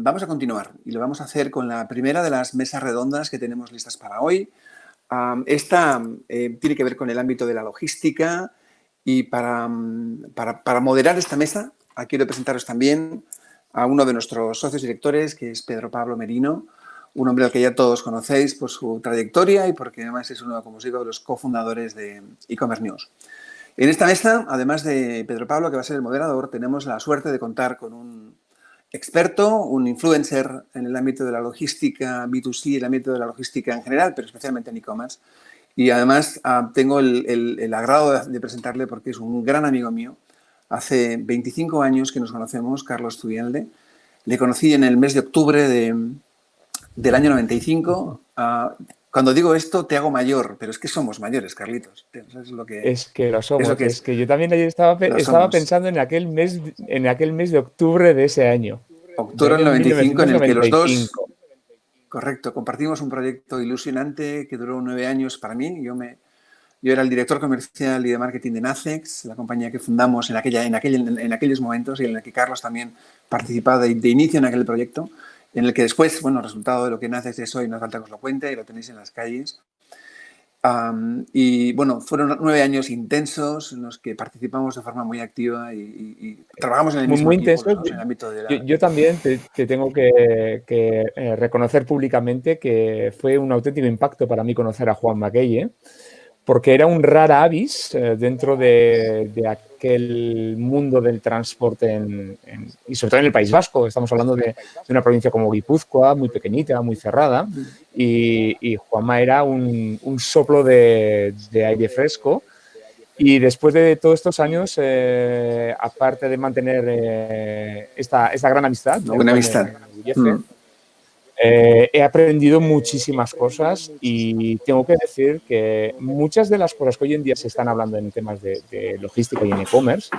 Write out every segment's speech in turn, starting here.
Vamos a continuar y lo vamos a hacer con la primera de las mesas redondas que tenemos listas para hoy. Esta tiene que ver con el ámbito de la logística y para moderar esta mesa quiero presentaros también a uno de nuestros socios directores, que es Pedro Pablo Merino, un hombre al que ya todos conocéis por su trayectoria y porque además es uno, como os digo, de los cofundadores de e-commerce news. En esta mesa, además de Pedro Pablo, que va a ser el moderador, tenemos la suerte de contar con un experto, un influencer en el ámbito de la logística B2C, el ámbito de la logística en general, pero especialmente en e-commerce. Y además tengo el agrado de presentarle porque es un gran amigo mío. Hace 25 años que nos conocemos, Carlos Zubialde. Le conocí en el mes de octubre del año 95. Cuando digo esto, te hago mayor, pero es que somos mayores, Carlitos. Es que lo somos. Es lo que es que yo también ayer estaba pensando en aquel mes de octubre de ese año. Octubre del 95, en el que los dos, correcto, compartimos un proyecto ilusionante que duró 9 años para mí. Yo era el director comercial y de marketing de Nacex, la compañía que fundamos en aquellos momentos y en la que Carlos también participaba de inicio en aquel proyecto, en el que después, bueno, el resultado de lo que Nacex es hoy no hace falta que os lo cuente y lo tenéis en las calles. Y bueno, fueron 9 años intensos en los que participamos de forma muy activa y trabajamos en el mismo equipo, intenso. En el ámbito de la... Yo también te tengo que reconocer públicamente que fue un auténtico impacto para mí conocer a Juan Magueye, porque era un rara avis dentro de aquel mundo del transporte y sobre todo en el País Vasco. Estamos hablando de una provincia como Guipúzcoa, muy pequeñita, muy cerrada, y Juanma era un soplo de aire fresco. Y después de todos estos años, aparte de mantener esta gran amistad, buena amistad. He aprendido muchísimas cosas y tengo que decir que muchas de las cosas que hoy en día se están hablando en temas de logística y en e-commerce,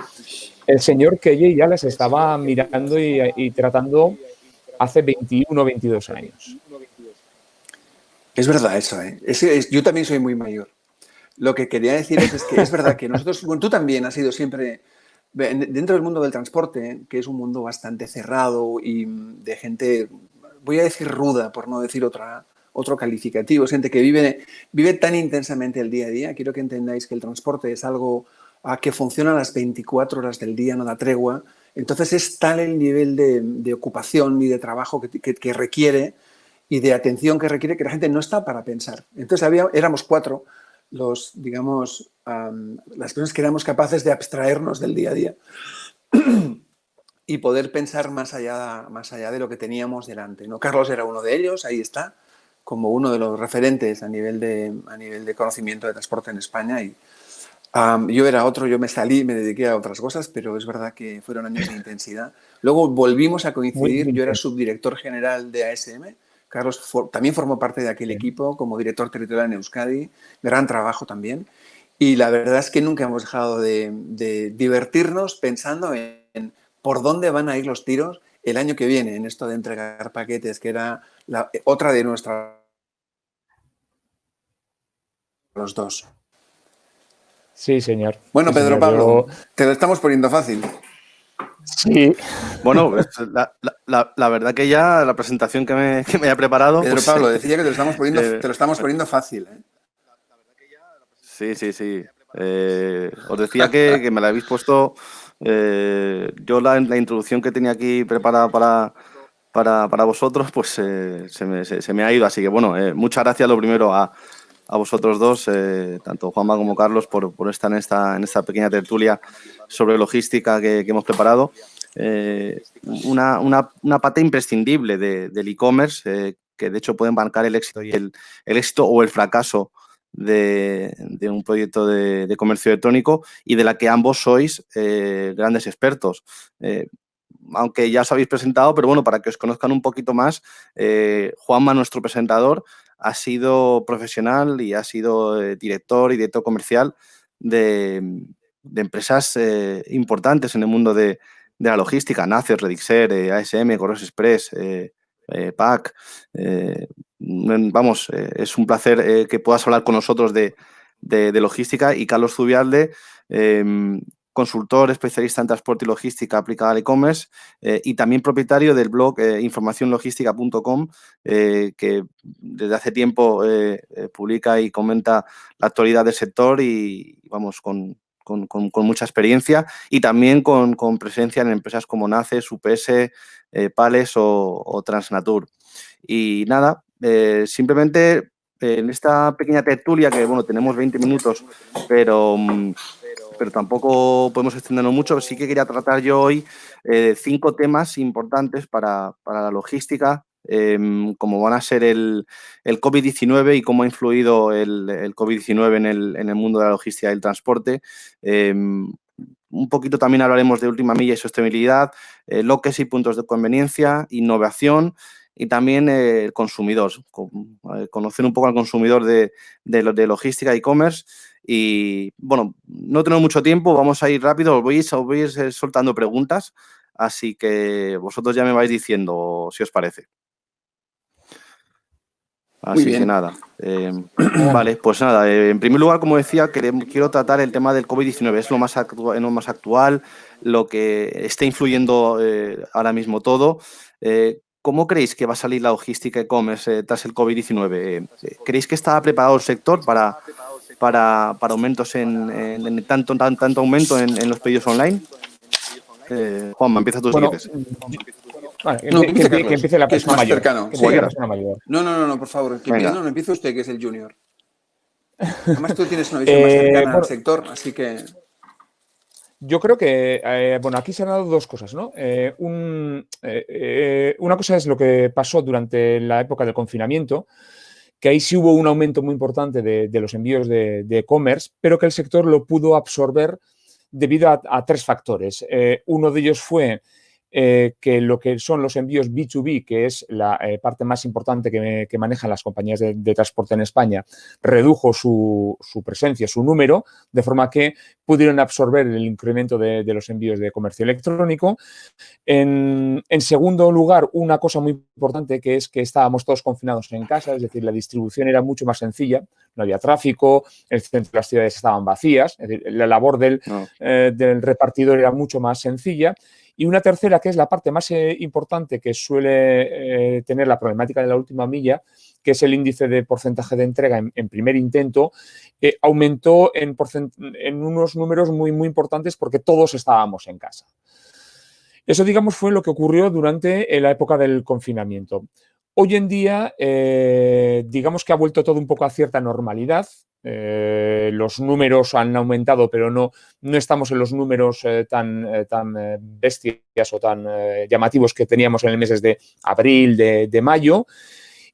el señor Keye ya las estaba mirando y tratando hace 21 o 22 años. Es verdad eso, ¿eh? Yo también soy muy mayor. Lo que quería deciros es que es verdad que nosotros, bueno, tú también has sido siempre dentro del mundo del transporte, que es un mundo bastante cerrado y de gente, voy a decir ruda, por no decir otro calificativo, es gente que vive tan intensamente el día a día. Quiero que entendáis que el transporte es algo que funciona a las 24 horas del día, no da tregua. Entonces es tal el nivel de ocupación y de trabajo que requiere y de atención que requiere que la gente no está para pensar. Entonces éramos 4 digamos, las personas que éramos capaces de abstraernos del día a día y poder pensar más allá de lo que teníamos delante, ¿no? Carlos era uno de ellos, ahí está, como uno de los referentes a nivel de conocimiento de transporte en España. Y yo era otro, yo me salí, me dediqué a otras cosas, pero es verdad que fueron años de intensidad. Luego volvimos a coincidir, yo era subdirector general de ASM, Carlos también formó parte de aquel equipo como director territorial en Euskadi, gran trabajo también. Y la verdad es que nunca hemos dejado de divertirnos pensando en por dónde van a ir los tiros el año que viene en esto de entregar paquetes, que era otra de nuestras... los dos. Sí, señor. Bueno, sí, Pedro señor. Pablo, te lo estamos poniendo fácil. Sí. Bueno, la verdad que ya la presentación que me haya preparado... Pedro Pablo, decía que te lo estamos poniendo fácil, ¿eh? Sí. Os decía que me la habéis puesto... yo la introducción que tenía aquí preparada para vosotros, pues se me ha ido. Así que, bueno, muchas gracias lo primero a vosotros dos, tanto Juanma como Carlos, por estar en esta pequeña tertulia sobre logística que hemos preparado. Una pata imprescindible del e-commerce, que de hecho puede marcar el éxito el éxito o el fracaso de un proyecto de comercio electrónico y de la que ambos sois grandes expertos. Aunque ya os habéis presentado, pero bueno, para que os conozcan un poquito más, Juanma, nuestro presentador, ha sido profesional y ha sido director y director comercial de empresas importantes en el mundo de la logística, Nacer, Redixer, ASM, Correos Express, PAC. Vamos, es un placer que puedas hablar con nosotros de logística. Y Carlos Zubialde, consultor especialista en transporte y logística aplicada al e-commerce y también propietario del blog informacionlogística.com, que desde hace tiempo publica y comenta la actualidad del sector y, vamos, con mucha experiencia y también con presencia en empresas como Naces, UPS, Pales o Transnatur. Y nada, simplemente en esta pequeña tertulia, que bueno, tenemos 20 minutos, pero tampoco podemos extendernos mucho, sí que quería tratar yo hoy 5 temas importantes para la logística, como van a ser el COVID-19 y cómo ha influido el COVID-19 en el mundo de la logística y el transporte. Un poquito también hablaremos de última milla y sostenibilidad, loques y puntos de conveniencia, innovación y también el consumidor, conocer un poco al consumidor de logística e e-commerce. Y bueno, no tenemos mucho tiempo, vamos a ir rápido, os voy a ir soltando preguntas, así que vosotros ya me vais diciendo si os parece. Así que nada, vale, pues nada, en primer lugar, como decía, quiero tratar el tema del COVID-19, es lo más actual, lo que está influyendo ahora mismo todo. ¿Cómo creéis que va a salir la logística e-commerce tras el COVID-19? ¿Creéis que está preparado el sector para aumentos en tanto aumento en los pedidos online? Juanma, empieza tú si quieres. Vale, No, que empiece la persona mayor. Cercano. Que empiece la persona mayor. No, por favor. No, empiece usted, que es el junior. Además, tú tienes una visión más cercana al sector, así que... Yo creo que, bueno, aquí se han dado dos cosas, ¿no? Una cosa es lo que pasó durante la época del confinamiento, que ahí sí hubo un aumento muy importante de los envíos de e-commerce, pero que el sector lo pudo absorber debido a 3 factores. Uno de ellos fue que lo que son los envíos B2B, que es la parte más importante que manejan las compañías de transporte en España, redujo su presencia, su número, de forma que pudieron absorber el incremento de los envíos de comercio electrónico. En segundo lugar, una cosa muy importante, que es que estábamos todos confinados en casa, es decir, la distribución era mucho más sencilla, no había tráfico, el centro de las ciudades estaban vacías, es decir, la labor del repartidor era mucho más sencilla. Y una tercera, que es la parte más importante, que suele tener la problemática de la última milla, que es el índice de porcentaje de entrega en primer intento, aumentó en unos números muy, muy importantes porque todos estábamos en casa. Eso, digamos, fue lo que ocurrió durante la época del confinamiento. Hoy en día, digamos que ha vuelto todo un poco a cierta normalidad. Los números han aumentado, pero no estamos en los números tan bestias o tan llamativos que teníamos en el meses de abril, de mayo.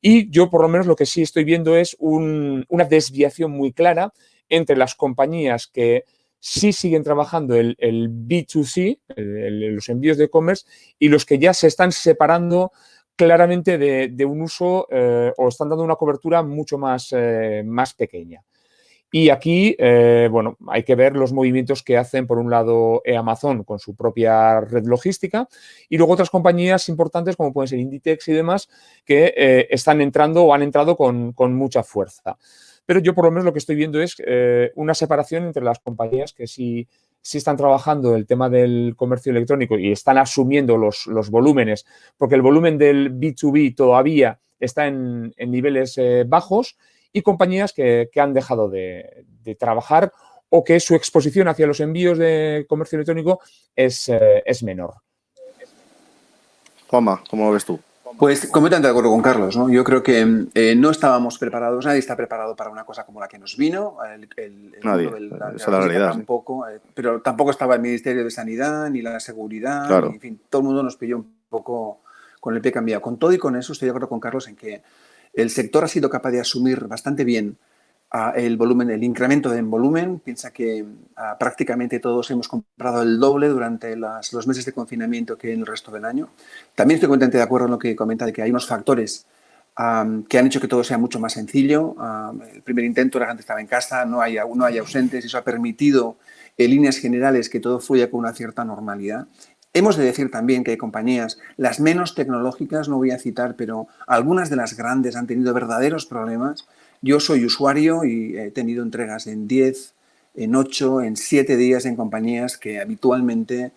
Y yo, por lo menos, lo que sí estoy viendo es una desviación muy clara entre las compañías que sí siguen trabajando el B2C, los envíos de e-commerce, y los que ya se están separando claramente de un uso o están dando una cobertura mucho más pequeña. Y aquí, bueno, hay que ver los movimientos que hacen, por un lado, Amazon con su propia red logística y luego otras compañías importantes como pueden ser Inditex y demás que están entrando o han entrado con mucha fuerza. Pero yo, por lo menos, lo que estoy viendo es una separación entre las compañías que sí están trabajando el tema del comercio electrónico y están asumiendo los volúmenes, porque el volumen del B2B todavía está en niveles bajos, y compañías que han dejado de trabajar o que su exposición hacia los envíos de comercio electrónico es menor. Juanma, ¿cómo lo ves tú? Pues completamente de acuerdo con Carlos, ¿no? Yo creo que no estábamos preparados, nadie está preparado para una cosa como la que nos vino. Nadie, esa es la realidad. Tampoco, pero tampoco estaba el Ministerio de Sanidad, ni la Seguridad, claro. En fin, todo el mundo nos pilló un poco con el pie cambiado. Con todo y con eso estoy de acuerdo con Carlos en que el sector ha sido capaz de asumir bastante bien el volumen, el incremento en volumen. Piensa que prácticamente todos hemos comprado el doble durante los meses de confinamiento que en el resto del año. También estoy completamente de acuerdo en lo que comenta de que hay unos factores que han hecho que todo sea mucho más sencillo. El primer intento, la gente estaba en casa, no hay ausentes, y eso ha permitido en líneas generales que todo fluya con una cierta normalidad. Hemos de decir también que hay compañías, las menos tecnológicas, no voy a citar, pero algunas de las grandes han tenido verdaderos problemas. Yo soy usuario y he tenido entregas en 10, en 8, en 7 días en compañías que habitualmente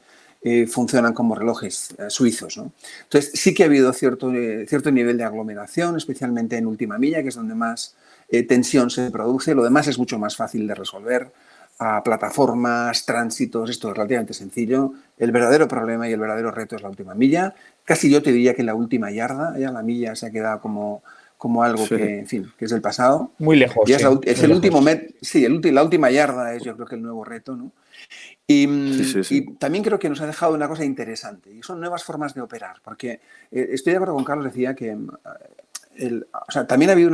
funcionan como relojes suizos, ¿no? Entonces, sí que ha habido cierto nivel de aglomeración, especialmente en última milla, que es donde más tensión se produce. Lo demás es mucho más fácil de resolver. A plataformas, tránsitos, esto es relativamente sencillo. El verdadero problema y el verdadero reto es la última milla. Casi yo te diría que la última yarda, ya la milla se ha quedado como algo Sí. que, en fin, que es del pasado. Muy lejos, Ya sí, es muy el lejos. último sí, la última yarda es, yo creo, que el nuevo reto, ¿no? Y, Sí. y también creo que nos ha dejado una cosa interesante, y son nuevas formas de operar, porque estoy de acuerdo con Carlos, decía que o sea, también ha habido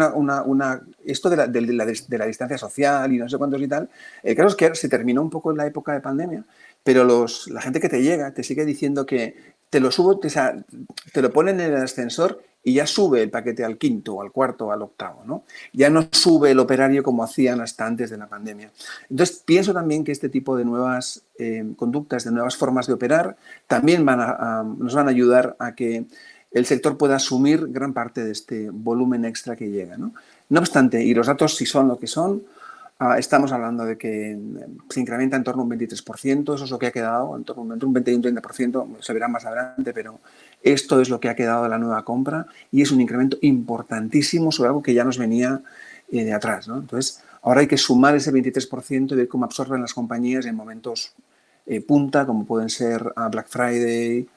esto de la distancia social y no sé cuántos y tal. El caso es que se terminó un poco en la época de pandemia, pero la gente que te llega te sigue diciendo que te lo subo, te lo ponen en el ascensor y ya sube el paquete al quinto, al cuarto, al octavo, ¿no? Ya no sube el operario como hacían hasta antes de la pandemia. Entonces, pienso también que este tipo de nuevas conductas, de nuevas formas de operar, también nos van a ayudar a que el sector pueda asumir gran parte de este volumen extra que llega, ¿no? No obstante, y los datos si son lo que son, estamos hablando de que se incrementa en torno a un 23%, eso es lo que ha quedado, en torno a un 20 y un 30%, se verá más adelante, pero esto es lo que ha quedado de la nueva compra y es un incremento importantísimo sobre algo que ya nos venía de atrás, ¿no? Entonces, ahora hay que sumar ese 23% y ver cómo absorben las compañías en momentos punta, como pueden ser Black Friday,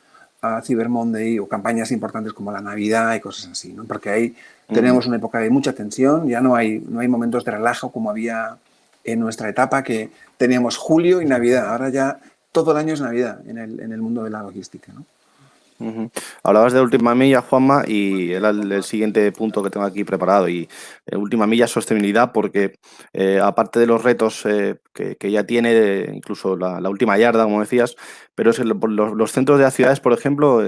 Cyber Monday o campañas importantes como la Navidad y cosas así, ¿no? Porque ahí tenemos una época de mucha tensión, ya no hay momentos de relajo como había en nuestra etapa, que teníamos julio y Navidad. Ahora ya todo el año es Navidad en el mundo de la logística, ¿no? Hablabas de última milla, Juanma, y era el siguiente punto que tengo aquí preparado. Y última milla, sostenibilidad, porque aparte de los retos que ya tiene, incluso la última yarda, como decías, pero los centros de las ciudades, por ejemplo,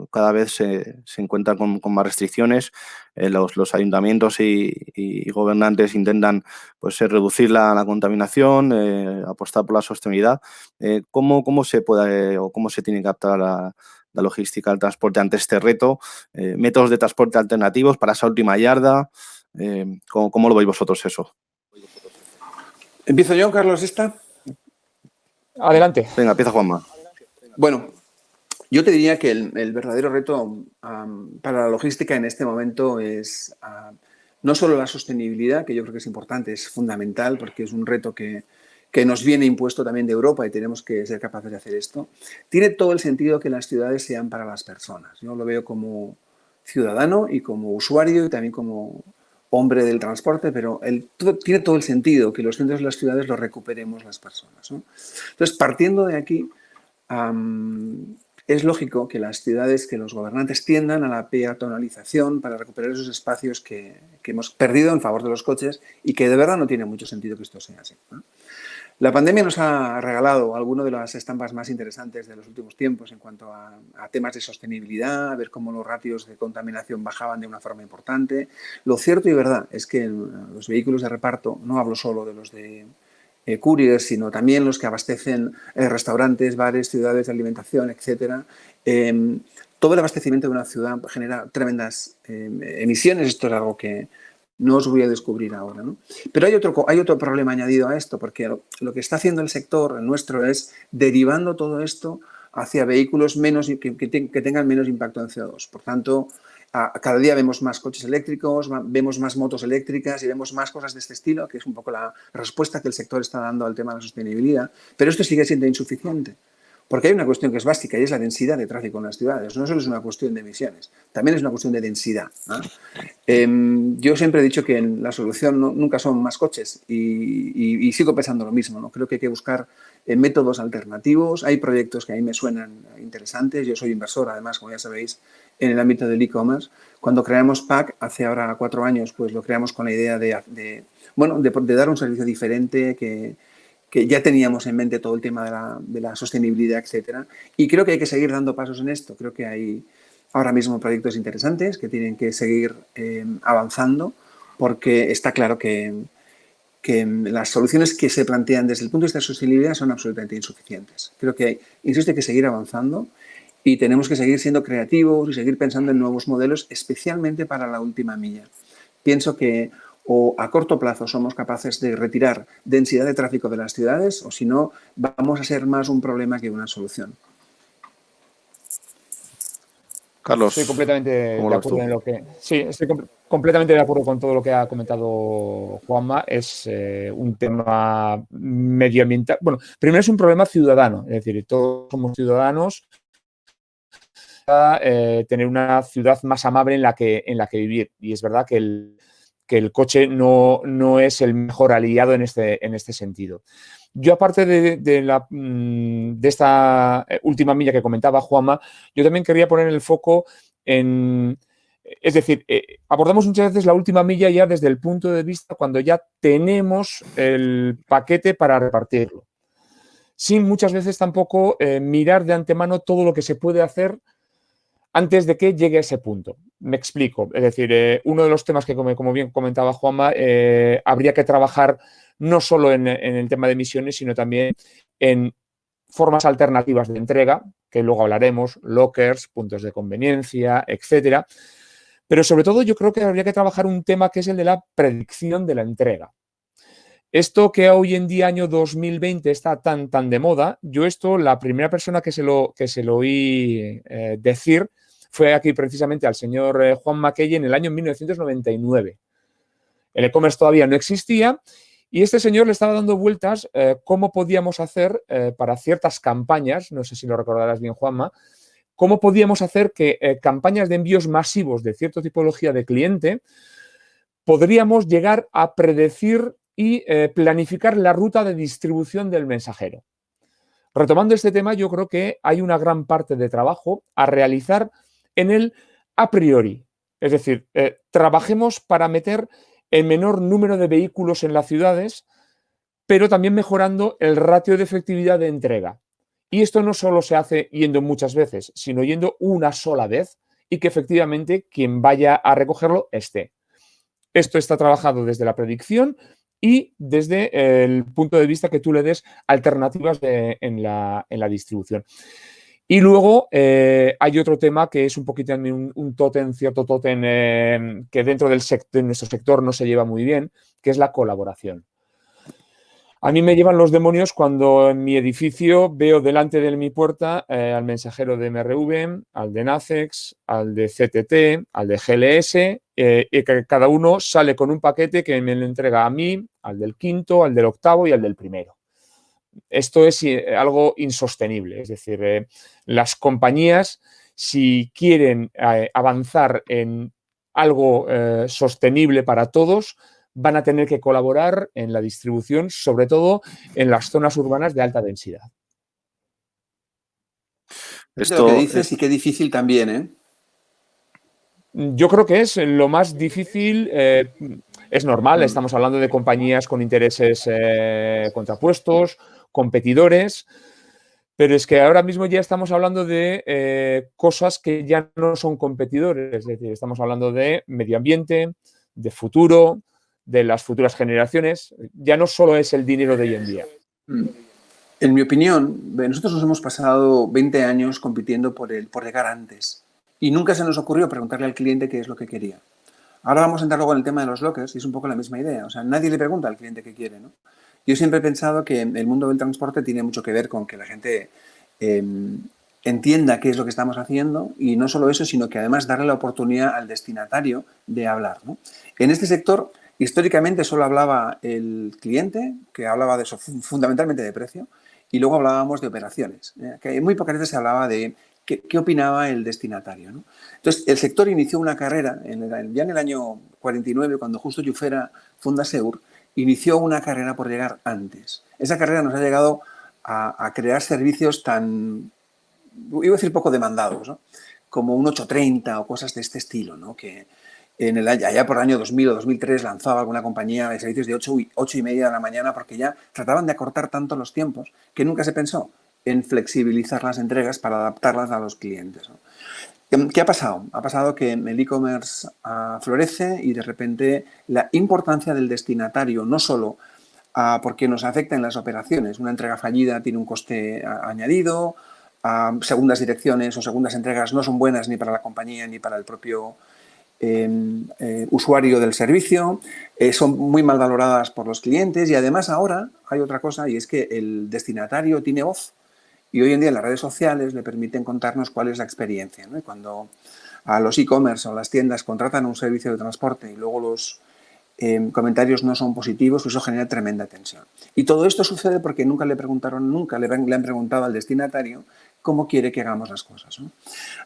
cada vez se encuentran con más restricciones. Los ayuntamientos y gobernantes intentan pues, reducir la contaminación, apostar por la sostenibilidad. ¿Cómo se puede o cómo se tiene que adaptar a la logística, el transporte ante este reto, métodos de transporte alternativos para esa última yarda? ¿Cómo lo veis vosotros eso? ¿Empiezo yo, Carlos, esta? Adelante. Venga, empieza Juanma. Bueno, yo te diría que el verdadero reto para la logística en este momento es no solo la sostenibilidad, que yo creo que es importante, es fundamental, porque es un reto que nos viene impuesto también de Europa y tenemos que ser capaces de hacer esto. Tiene todo el sentido que las ciudades sean para las personas. Yo lo veo como ciudadano y como usuario y también como hombre del transporte, pero tiene todo el sentido que los centros de las ciudades los recuperemos las personas, ¿no? Entonces, partiendo de aquí, es lógico que las ciudades, que los gobernantes tiendan a la peatonalización para recuperar esos espacios que hemos perdido en favor de los coches y que de verdad no tiene mucho sentido que esto sea así, ¿no? La pandemia nos ha regalado algunas de las estampas más interesantes de los últimos tiempos en cuanto a temas de sostenibilidad, a ver cómo los ratios de contaminación bajaban de una forma importante. Lo cierto y verdad es que los vehículos de reparto, no hablo solo de los de couriers, sino también los que abastecen restaurantes, bares, ciudades de alimentación, etcétera. Todo el abastecimiento de una ciudad genera tremendas emisiones. Esto es algo que no os voy a descubrir ahora, ¿no? Pero hay otro problema añadido a esto, porque lo que está haciendo el sector, el nuestro, es derivando todo esto hacia vehículos que tengan menos impacto en CO2. Por tanto, cada día vemos más coches eléctricos, vemos más motos eléctricas y vemos más cosas de este estilo, que es un poco la respuesta que el sector está dando al tema de la sostenibilidad. Pero esto sigue siendo insuficiente, porque hay una cuestión que es básica y es la densidad de tráfico en las ciudades. No solo es una cuestión de emisiones, también es una cuestión de densidad, ¿no? Yo siempre he dicho que la solución nunca son más coches y sigo pensando lo mismo, ¿no? Creo que hay que buscar métodos alternativos. Hay proyectos que a mí me suenan interesantes. Yo soy inversor, además, como ya sabéis, en el ámbito del e-commerce. Cuando creamos PAC, hace ahora 4 años, pues lo creamos con la idea de dar un servicio diferente, que ya teníamos en mente todo el tema de la sostenibilidad, etcétera. Y creo que hay que seguir dando pasos en esto. Creo que hay ahora mismo proyectos interesantes que tienen que seguir avanzando, porque está claro que las soluciones que se plantean desde el punto de vista de sostenibilidad son absolutamente insuficientes. Creo que insisto, hay que seguir avanzando y tenemos que seguir siendo creativos y seguir pensando en nuevos modelos, especialmente para la última milla. Pienso que o a corto plazo somos capaces de retirar densidad de tráfico de las ciudades, o si no, vamos a ser más un problema que una solución. Carlos, Estoy completamente ¿cómo de lo ves acuerdo tú? en lo que. Sí, estoy completamente de acuerdo con todo lo que ha comentado Juanma. Es un tema medioambiental. Bueno, primero es un problema ciudadano, es decir, todos somos ciudadanos a tener una ciudad más amable en la que vivir. Y es verdad que el coche no es el mejor aliado en este sentido. Yo, aparte de esta última milla que comentaba Juanma, yo también quería poner el foco en. Es decir, abordamos muchas veces la última milla ya desde el punto de vista cuando ya tenemos el paquete para repartirlo. Sin muchas veces tampoco mirar de antemano todo lo que se puede hacer antes de que llegue a ese punto. Me explico. Es decir, uno de los temas que, como bien comentaba Juanma, habría que trabajar no solo en el tema de emisiones, sino también en formas alternativas de entrega, que luego hablaremos, lockers, puntos de conveniencia, etcétera. Pero sobre todo yo creo que habría que trabajar un tema que es el de la predicción de la entrega. Esto que hoy en día, año 2020, está tan de moda, yo esto, la primera persona que se lo oí decir fue aquí precisamente al señor Juan Mackey en el año 1999. El e-commerce todavía no existía y este señor le estaba dando vueltas cómo podíamos hacer para ciertas campañas, no sé si lo recordarás bien, Juanma, cómo podíamos hacer que campañas de envíos masivos de cierta tipología de cliente podríamos llegar a predecir y planificar la ruta de distribución del mensajero. Retomando este tema, yo creo que hay una gran parte de trabajo a realizar en el a priori. Es decir, trabajemos para meter el menor número de vehículos en las ciudades, pero también mejorando el ratio de efectividad de entrega. Y esto no solo se hace yendo muchas veces, sino yendo una sola vez y que efectivamente quien vaya a recogerlo esté. Esto está trabajado desde la predicción y desde el punto de vista que tú le des alternativas en la distribución. Y luego hay otro tema que es un poquito un tótem, cierto tótem que dentro de nuestro sector no se lleva muy bien, que es la colaboración. A mí me llevan los demonios cuando en mi edificio veo delante de mi puerta al mensajero de MRV, al de NACEX, al de CTT, al de GLS, y que cada uno sale con un paquete que me lo entrega a mí, al del quinto, al del octavo y al del primero. Esto es algo insostenible. Es decir, las compañías, si quieren avanzar en algo sostenible para todos, van a tener que colaborar en la distribución, sobre todo en las zonas urbanas de alta densidad. Lo que dices y qué difícil también, ¿eh? Yo creo que es lo más difícil. Es normal, estamos hablando de compañías con intereses contrapuestos, competidores, pero es que ahora mismo ya estamos hablando de cosas que ya no son competidores. Es decir, estamos hablando de medio ambiente, de futuro, de las futuras generaciones. Ya no solo es el dinero de hoy en día. En mi opinión, nosotros nos hemos pasado 20 años compitiendo por llegar antes y nunca se nos ocurrió preguntarle al cliente qué es lo que quería. Ahora vamos a entrar luego en el tema de los lockers y es un poco la misma idea. O sea, nadie le pregunta al cliente qué quiere, ¿no? Yo siempre he pensado que el mundo del transporte tiene mucho que ver con que la gente entienda qué es lo que estamos haciendo y no solo eso, sino que además darle la oportunidad al destinatario de hablar, ¿no? En este sector, históricamente solo hablaba el cliente, que hablaba de eso, fundamentalmente de precio, y luego hablábamos de operaciones, que muy pocas veces se hablaba de qué opinaba el destinatario, ¿no? Entonces, el sector inició una carrera, ya en el año 49, cuando justo Jufera funda Seur, inició una carrera por llegar antes. Esa carrera nos ha llegado a crear servicios tan, iba a decir poco demandados, ¿no? Como un 830 o cosas de este estilo, ¿no? Que allá por el año 2000 o 2003 lanzaba alguna compañía de servicios de 8:30 de la mañana porque ya trataban de acortar tanto los tiempos que nunca se pensó en flexibilizar las entregas para adaptarlas a los clientes, ¿no? ¿Qué ha pasado? Ha pasado que el e-commerce florece y de repente la importancia del destinatario, no solo porque nos afecta en las operaciones, una entrega fallida tiene un coste añadido, segundas direcciones o segundas entregas no son buenas ni para la compañía ni para el propio usuario del servicio, son muy mal valoradas por los clientes y además ahora hay otra cosa y es que el destinatario tiene voz y hoy en día las redes sociales le permiten contarnos cuál es la experiencia, ¿no? Y cuando a los e-commerce o las tiendas contratan un servicio de transporte y luego los comentarios no son positivos, pues eso genera tremenda tensión. Y todo esto sucede porque nunca le han preguntado al destinatario cómo quiere que hagamos las cosas, ¿no?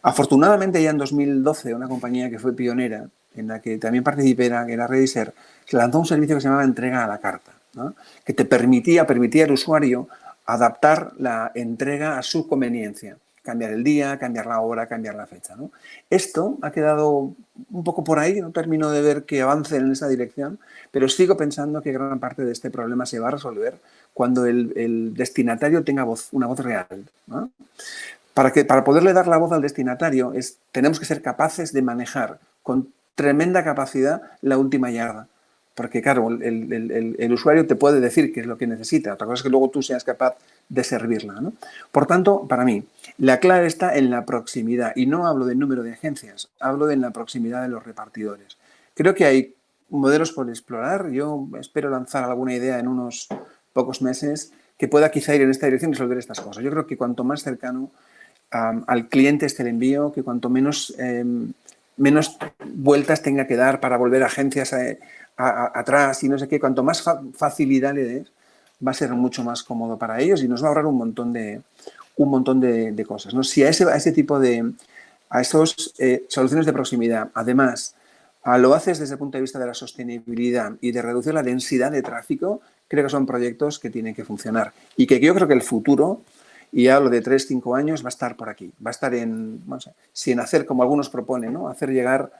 Afortunadamente ya en 2012 una compañía que fue pionera, en la que también participé, que era Rediser, se lanzó un servicio que se llamaba entrega a la carta, ¿no? Que te permitía al usuario adaptar la entrega a su conveniencia. Cambiar el día, cambiar la hora, cambiar la fecha, ¿no? Esto ha quedado un poco por ahí, no termino de ver que avancen en esa dirección, pero sigo pensando que gran parte de este problema se va a resolver cuando el destinatario tenga una voz real, ¿no? Para poderle dar la voz al destinatario tenemos que ser capaces de manejar con tremenda capacidad la última yarda. Porque, claro, el usuario te puede decir qué es lo que necesita. Otra cosa es que luego tú seas capaz de servirla, ¿no? Por tanto, para mí, la clave está en la proximidad. Y no hablo del número de agencias, hablo de la proximidad de los repartidores. Creo que hay modelos por explorar. Yo espero lanzar alguna idea en unos pocos meses que pueda quizá ir en esta dirección y resolver estas cosas. Yo creo que cuanto más cercano al cliente esté el envío, que cuanto menos vueltas tenga que dar para volver a agencias atrás y no sé qué, cuanto más facilidad le des, va a ser mucho más cómodo para ellos y nos va a ahorrar un montón de cosas, ¿no? Si a ese tipo a esos soluciones de proximidad, además, lo haces desde el punto de vista de la sostenibilidad y de reducir la densidad de tráfico, creo que son proyectos que tienen que funcionar y que yo creo que el futuro, y hablo de 3-5 años, va a estar por aquí, va a estar en hacer como algunos proponen, ¿no? Hacer llegar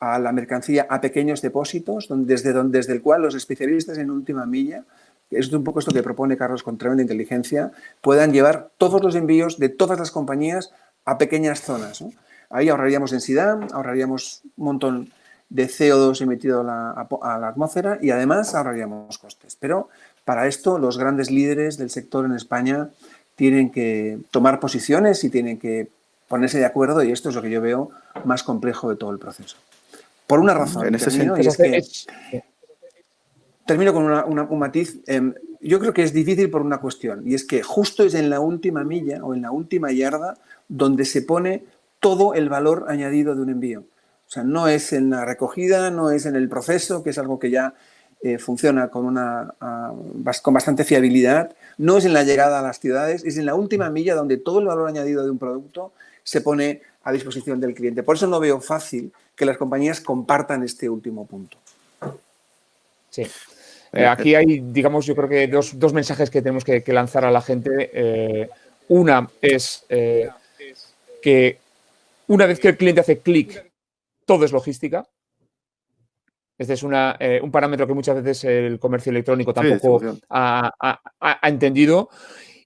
a la mercancía a pequeños depósitos, desde el cual los especialistas en última milla, es un poco esto que propone Carlos con tremenda inteligencia, puedan llevar todos los envíos de todas las compañías a pequeñas zonas, ¿no? Ahí ahorraríamos densidad, ahorraríamos un montón de CO2 emitido a la atmósfera y además ahorraríamos costes. Pero para esto los grandes líderes del sector en España tienen que tomar posiciones y tienen que ponerse de acuerdo y esto es lo que yo veo más complejo de todo el proceso. Por una razón, en ese termino, y es que termino con un matiz. Yo creo que es difícil por una cuestión y es que justo es en la última milla o en la última yarda donde se pone todo el valor añadido de un envío. O sea, no es en la recogida, no es en el proceso, que es algo que ya funciona con bastante fiabilidad, no es en la llegada a las ciudades, es en la última milla donde todo el valor añadido de un producto se pone a disposición del cliente. Por eso no veo fácil que las compañías compartan este último punto. Sí. Aquí hay, digamos, yo creo que dos mensajes que tenemos que lanzar a la gente. Una es que una vez que el cliente hace clic, todo es logística. Este es un parámetro que muchas veces el comercio electrónico tampoco ha entendido.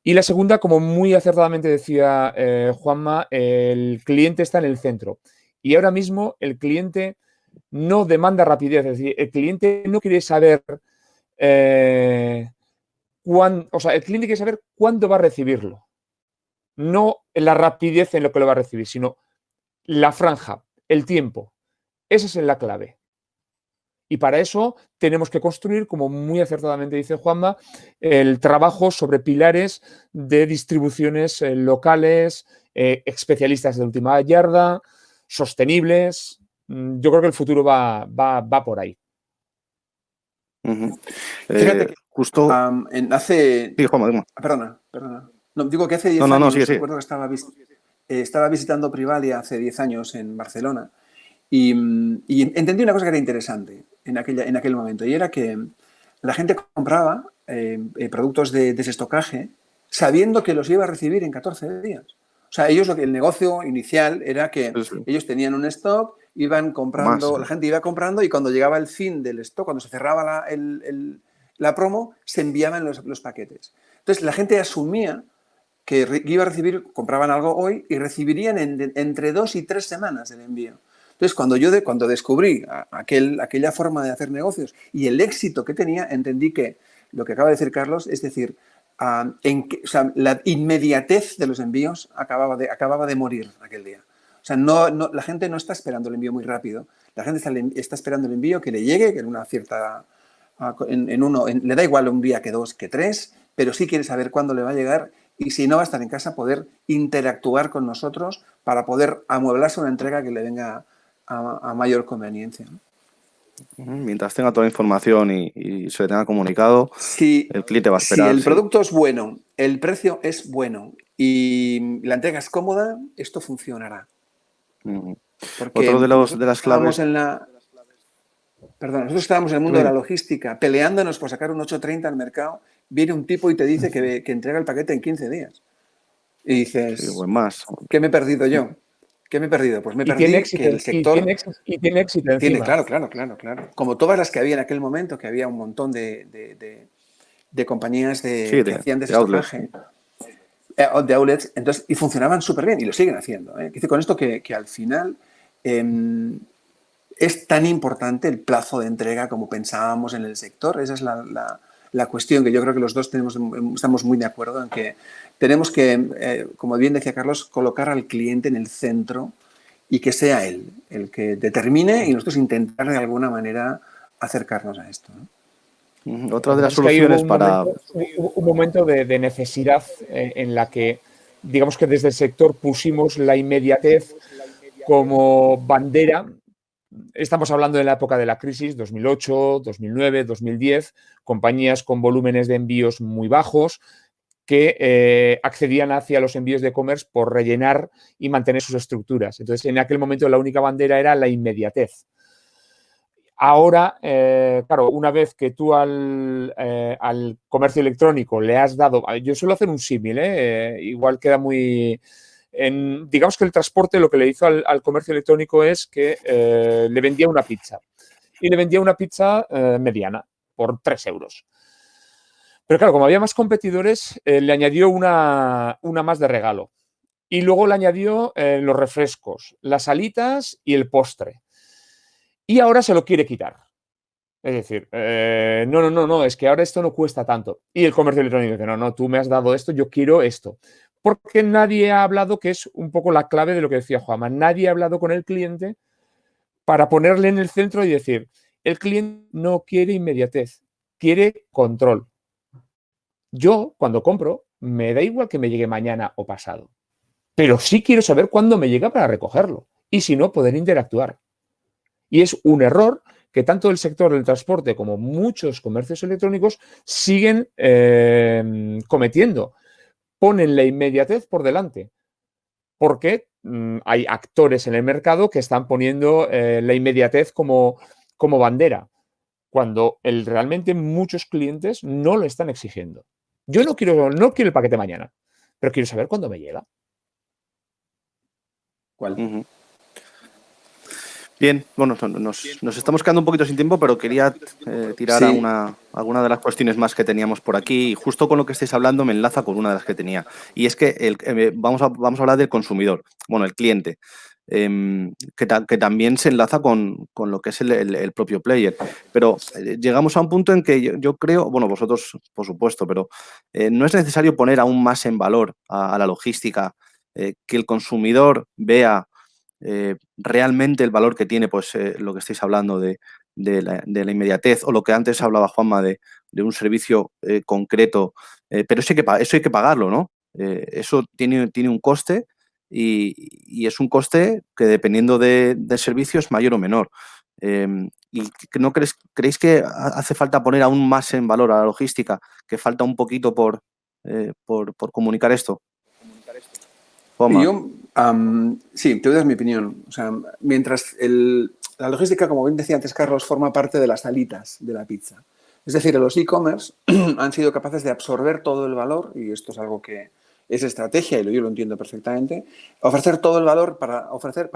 Y la segunda, como muy acertadamente decía Juanma, el cliente está en el centro. Y ahora mismo el cliente no demanda rapidez, es decir, el cliente no quiere saber el cliente quiere saber cuándo va a recibirlo. No la rapidez en lo que lo va a recibir, sino la franja, el tiempo. Esa es la clave. Y para eso tenemos que construir, como muy acertadamente dice Juanma, el trabajo sobre pilares de distribuciones locales, especialistas de última yarda, sostenibles. Yo creo que el futuro va por ahí. Fíjate que justo sí, Juanma. Perdona. No, digo que hace 10 años, sí. recuerdo que estaba visitando Privalia hace 10 años en Barcelona y entendí una cosa que era interesante en aquel momento y era que la gente compraba productos de desestocaje sabiendo que los iba a recibir en 14 días. O sea, el negocio inicial era que ellos tenían un stock, iban comprando, la gente iba comprando y cuando llegaba el fin del stock, cuando se cerraba la promo, se enviaban los paquetes. Entonces, la gente asumía que iba a recibir, compraban algo hoy y recibirían entre 2 y 3 semanas el envío. Entonces, cuando descubrí aquella forma de hacer negocios y el éxito que tenía, entendí que lo que acaba de decir Carlos, es decir, la inmediatez de los envíos acababa de morir aquel día. O sea, la gente no está esperando el envío muy rápido. La gente está esperando el envío, que le llegue, que en una cierta... le da igual un día que 2, que 3, pero sí quiere saber cuándo le va a llegar y si no va a estar en casa, poder interactuar con nosotros para poder amueblarse una entrega que le venga a mayor conveniencia, ¿no? Mientras tenga toda la información y se le tenga comunicado, el cliente va a esperar. Si el producto es bueno, el precio es bueno y la entrega es cómoda, esto funcionará. Porque otro de las claves... nosotros estábamos en el mundo de la logística, peleándonos por sacar un 830 al mercado, viene un tipo y te dice que entrega el paquete en 15 días. Y dices, sí, pues más. ¿Qué me he perdido yo? ¿Qué me he perdido? Pues me he perdido que el sector... Y tiene éxito encima. Claro. Como todas las que había en aquel momento, que había un montón de compañías que hacían desestocaje, de outlets, entonces, y funcionaban súper bien y lo siguen haciendo, ¿eh? Dice con esto que al final es tan importante el plazo de entrega como pensábamos en el sector. Esa es la cuestión que yo creo que los dos estamos muy de acuerdo en que tenemos que, como bien decía Carlos, colocar al cliente en el centro y que sea él el que determine y nosotros intentar de alguna manera acercarnos a esto, ¿no? Otra de las soluciones para... Hubo un momento de necesidad en la que, digamos que desde el sector pusimos la inmediatez como bandera. Estamos hablando de la época de la crisis, 2008, 2009, 2010, compañías con volúmenes de envíos muy bajos que accedían hacia los envíos de e-commerce por rellenar y mantener sus estructuras. Entonces, en aquel momento la única bandera era la inmediatez. Ahora, claro, una vez que tú al comercio electrónico le has dado... Yo suelo hacer un símil, igual queda muy... digamos que el transporte lo que le hizo al comercio electrónico es que le vendía una pizza. Y le vendía una pizza mediana por 3 euros. Pero claro, como había más competidores, le añadió una más de regalo. Y luego le añadió los refrescos, las alitas y el postre. Y ahora se lo quiere quitar. Es decir, no, es que ahora esto no cuesta tanto. Y el comercio electrónico dice, no, tú me has dado esto, yo quiero esto. Porque nadie ha hablado, que es un poco la clave de lo que decía Juanma, nadie ha hablado con el cliente para ponerle en el centro y decir, el cliente no quiere inmediatez, quiere control. Yo, cuando compro, me da igual que me llegue mañana o pasado, pero sí quiero saber cuándo me llega para recogerlo y si no, poder interactuar. Y es un error que tanto el sector del transporte como muchos comercios electrónicos siguen cometiendo. Ponen la inmediatez por delante, porque hay actores en el mercado que están poniendo la inmediatez como bandera, cuando realmente muchos clientes no lo están exigiendo. Yo no quiero el paquete mañana, pero quiero saber cuándo me llega. ¿Cuál? Bien, bueno, nos estamos quedando un poquito sin tiempo, pero quería tirar alguna de las cuestiones más que teníamos por aquí. Y justo con lo que estáis hablando me enlaza con una de las que tenía. Y es que vamos a hablar del consumidor, bueno, el cliente, que también se enlaza con lo que es el propio player. Pero llegamos a un punto en que yo creo, bueno, vosotros por supuesto, pero no es necesario poner aún más en valor a la logística, que el consumidor vea realmente el valor que tiene, pues lo que estáis hablando de la inmediatez, o lo que antes hablaba Juanma de un servicio concreto, pero eso hay que pagarlo, ¿no? Eso tiene un coste y es un coste que, dependiendo del servicio, es mayor o menor. ¿Y no creéis que hace falta poner aún más en valor a la logística, que falta un poquito por comunicar esto? Yo, sí, te voy a dar mi opinión. O sea, mientras la logística, como bien decía antes Carlos, forma parte de las alitas de la pizza. Es decir, los e-commerce han sido capaces de absorber todo el valor, y esto es algo que es estrategia, y yo lo entiendo perfectamente, ofrecer todo el valor para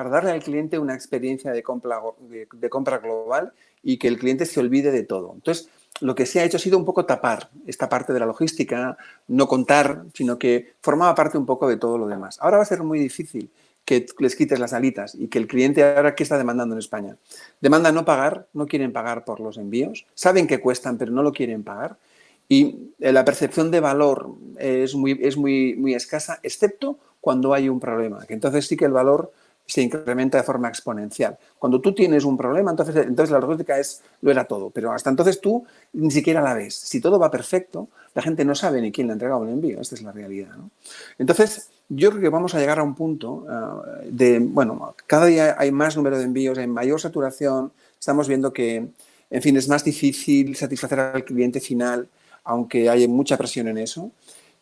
darle al cliente una experiencia de compra global y que el cliente se olvide de todo. Entonces, lo que se ha hecho ha sido un poco tapar esta parte de la logística, no contar, sino que formaba parte un poco de todo lo demás. Ahora va a ser muy difícil que les quites las alitas y que el cliente ahora, ¿qué está demandando en España? Demanda no pagar, no quieren pagar por los envíos, saben que cuestan, pero no lo quieren pagar. Y la percepción de valor es muy escasa, excepto cuando hay un problema, que entonces sí que el valor se incrementa de forma exponencial. Cuando tú tienes un problema, entonces la logística lo era todo, pero hasta entonces tú ni siquiera la ves. Si todo va perfecto, la gente no sabe ni quién le ha entregado el envío, esta es la realidad, ¿no? Entonces, yo creo que vamos a llegar a un punto cada día hay más número de envíos, hay mayor saturación, estamos viendo que, en fin, es más difícil satisfacer al cliente final, aunque hay mucha presión en eso.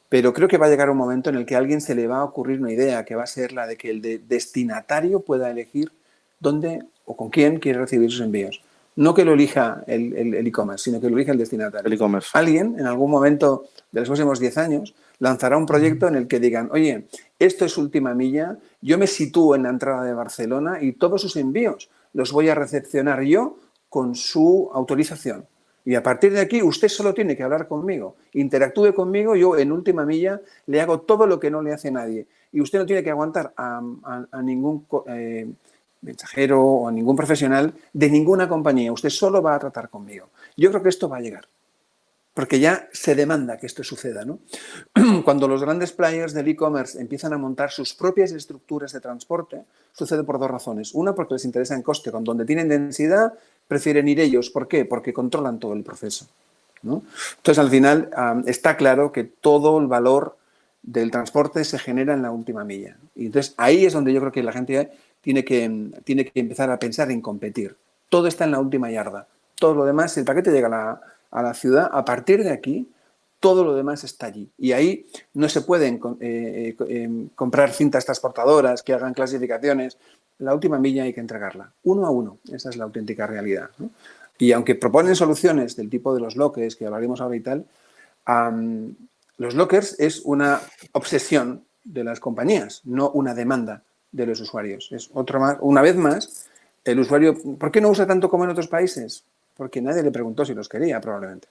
Pero creo que va a llegar un momento en el que a alguien se le va a ocurrir una idea, que va a ser la de que el destinatario pueda elegir dónde o con quién quiere recibir sus envíos. No que lo elija el e-commerce, sino que lo elija el destinatario. El e-commerce. Alguien, en algún momento de los próximos 10 años, lanzará un proyecto en el que digan, oye, esto es Última Milla, yo me sitúo en la entrada de Barcelona y todos sus envíos los voy a recepcionar yo con su autorización. Y a partir de aquí, usted solo tiene que hablar conmigo, interactúe conmigo, yo en Última Milla le hago todo lo que no le hace nadie. Y usted no tiene que aguantar a ningún mensajero o a ningún profesional de ninguna compañía. Usted solo va a tratar conmigo. Yo creo que esto va a llegar, porque ya se demanda que esto suceda, ¿no? Cuando los grandes players del e-commerce empiezan a montar sus propias estructuras de transporte, sucede por dos razones. Una, porque les interesa en coste. Donde tienen densidad, prefieren ir ellos. ¿Por qué? Porque controlan todo el proceso, ¿no? Entonces, al final, está claro que todo el valor del transporte se genera en la última milla. Y entonces, ahí es donde yo creo que la gente tiene que empezar a pensar en competir. Todo está en la última yarda. Todo lo demás, si el paquete llega a la ciudad, a partir de aquí, todo lo demás está allí. Y ahí no se pueden comprar cintas transportadoras que hagan clasificaciones. La última milla hay que entregarla, uno a uno. Esa es la auténtica realidad, ¿no? Y aunque proponen soluciones del tipo de los lockers, que hablaremos ahora y tal, los lockers es una obsesión de las compañías, no una demanda de los usuarios. Es una vez más, el usuario, ¿por qué no usa tanto como en otros países? Porque nadie le preguntó si los quería, probablemente.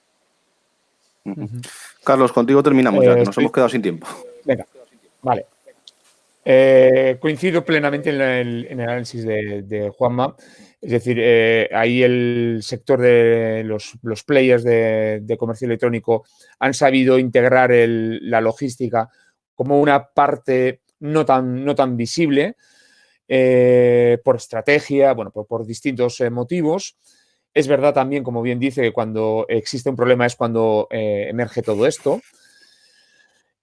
Carlos, contigo terminamos ya, que nos hemos quedado sin tiempo. Venga, vale. Coincido plenamente en el análisis de Juanma. Es decir, ahí el sector de los players de comercio electrónico han sabido integrar la logística como una parte no tan visible por estrategia, bueno, por distintos motivos. Es verdad también, como bien dice, que cuando existe un problema es cuando emerge todo esto.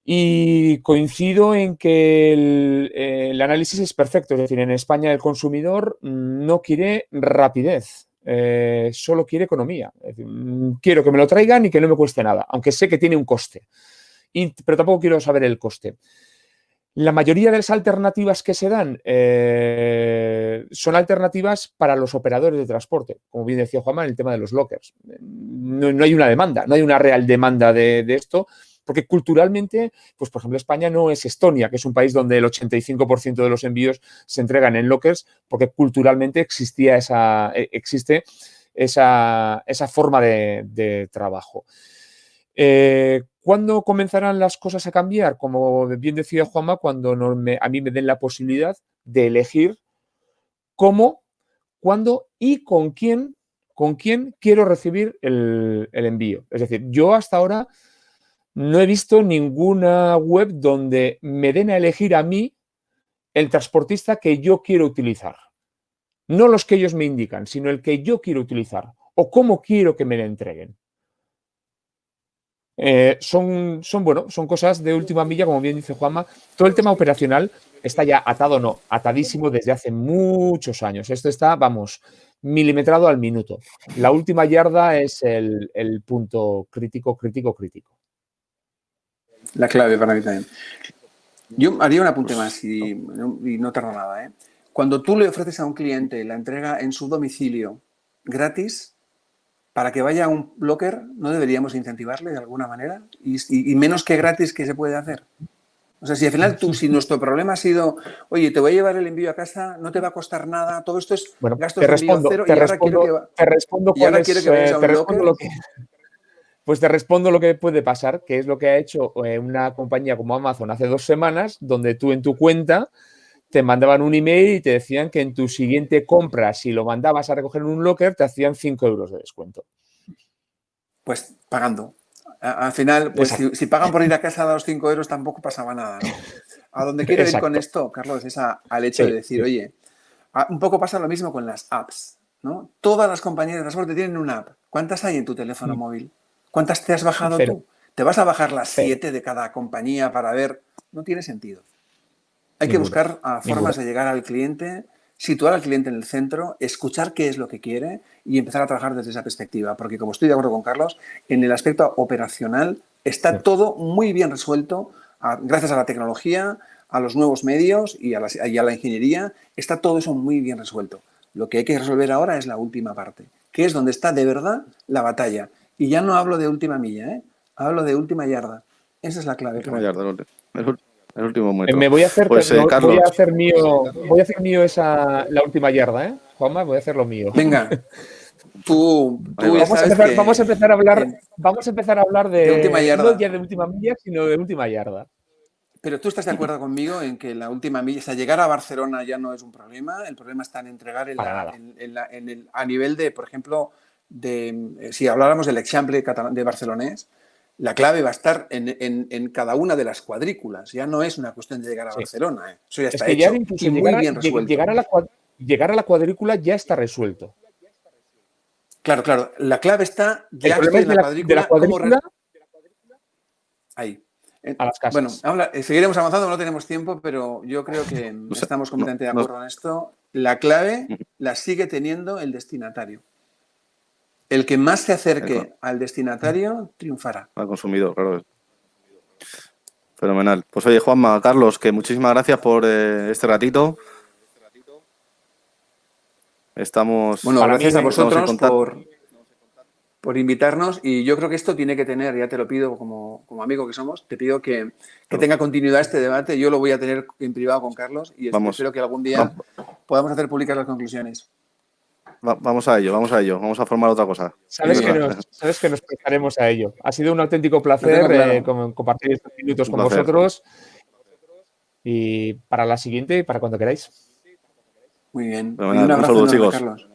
Y coincido en que el análisis es perfecto. Es decir, en España el consumidor no quiere rapidez, solo quiere economía. Es decir, quiero que me lo traigan y que no me cueste nada, aunque sé que tiene un coste. Pero tampoco quiero saber el coste. La mayoría de las alternativas que se dan son alternativas para los operadores de transporte. Como bien decía Juanma, en el tema de los lockers. No hay una demanda, no hay una real demanda de esto, porque culturalmente, pues por ejemplo, España no es Estonia, que es un país donde el 85% de los envíos se entregan en lockers, porque culturalmente existe esa forma de trabajo. ¿Cuándo comenzarán las cosas a cambiar? Como bien decía Juanma, cuando a mí me den la posibilidad de elegir cómo, cuándo y con quién quiero recibir el envío. Es decir, yo hasta ahora no he visto ninguna web donde me den a elegir a mí el transportista que yo quiero utilizar. No los que ellos me indican, sino el que yo quiero utilizar o cómo quiero que me lo entreguen. Son cosas de última milla, como bien dice Juanma. Todo el tema operacional está ya atadísimo desde hace muchos años. Esto está, milimetrado al minuto. La última yarda es el punto crítico. La clave para mí también. Yo haría un apunte más y no tarda nada, Cuando tú le ofreces a un cliente la entrega en su domicilio gratis, para que vaya a un locker, ¿no deberíamos incentivarle de alguna manera? Y menos que gratis, ¿qué se puede hacer? O sea, si al final si nuestro problema ha sido, oye, te voy a llevar el envío a casa, no te va a costar nada, todo esto es gastos de envío cero y ahora quiero que vayas a un locker. Pues te respondo lo que puede pasar, que es lo que ha hecho una compañía como Amazon hace 2 semanas, donde tú en tu cuenta te mandaban un email y te decían que en tu siguiente compra, si lo mandabas a recoger en un locker, te hacían 5 euros de descuento. Pues pagando. Al final, pues si pagan por ir a casa a los 5 euros tampoco pasaba nada, ¿no? A donde quiero ir con esto, Carlos, es al hecho de decir, oye, Un poco pasa lo mismo con las apps, ¿no? Todas las compañías de transporte tienen una app. ¿Cuántas hay en tu teléfono móvil? ¿Cuántas te has bajado 0. tú? ¿Te vas a bajar las 0. 7 de cada compañía para ver? No tiene sentido. Hay que Ninguna. buscar formas Ninguna. de llegar al cliente, situar al cliente en el centro, escuchar qué es lo que quiere y empezar a trabajar desde esa perspectiva. Porque como estoy de acuerdo con Carlos, en el aspecto operacional está Sí. todo muy bien resuelto gracias a la tecnología, a los nuevos medios y a la ingeniería. Está todo eso muy bien resuelto. Lo que hay que resolver ahora es la última parte, que es donde está de verdad la batalla. Y ya no hablo de última milla, ¿eh? Hablo de última yarda. Esa es la clave. Última yarda, el último metro. Me voy a hacer, Pues, voy Carlos, a hacer mío la última yarda, ¿eh? Juanma, voy a hacer lo mío. Venga, tú Ahí va. ya sabes que Vamos a empezar a hablar de última yarda. no ya de última milla, sino de última yarda. Pero tú estás de acuerdo conmigo en que la última milla, o sea, llegar a Barcelona ya no es un problema, el problema está en entregar a nivel de, por ejemplo, si habláramos del ejemple de barcelonés, la clave va a estar en cada una de las cuadrículas. Ya no es una cuestión de llegar a Barcelona. Eso ya está que hecho ya incluso y muy bien resuelto. Llegar a la cuadrícula ya está resuelto. Claro. La clave está ya en la cuadrícula. Ahí. A las casas. Bueno, seguiremos avanzando, no tenemos tiempo, pero yo creo que estamos completamente de acuerdo en esto. La clave la sigue teniendo el destinatario. El que más se acerque al destinatario triunfará. Al consumidor, claro. Fenomenal. Pues oye, Juanma, Carlos, que muchísimas gracias por este ratito. Gracias a vosotros por invitarnos, y yo creo que esto tiene que tener, ya te lo pido como amigo que somos, te pido que tenga continuidad este debate. Yo lo voy a tener en privado con Carlos y espero que algún día podamos hacer públicas las conclusiones. Vamos a ello. Vamos a formar otra cosa. Sabes que nos prestaremos a ello. Ha sido un auténtico placer compartir estos minutos con vosotros. Y para la siguiente, para cuando queráis. Muy bien. Un saludo, chicos. Carlos.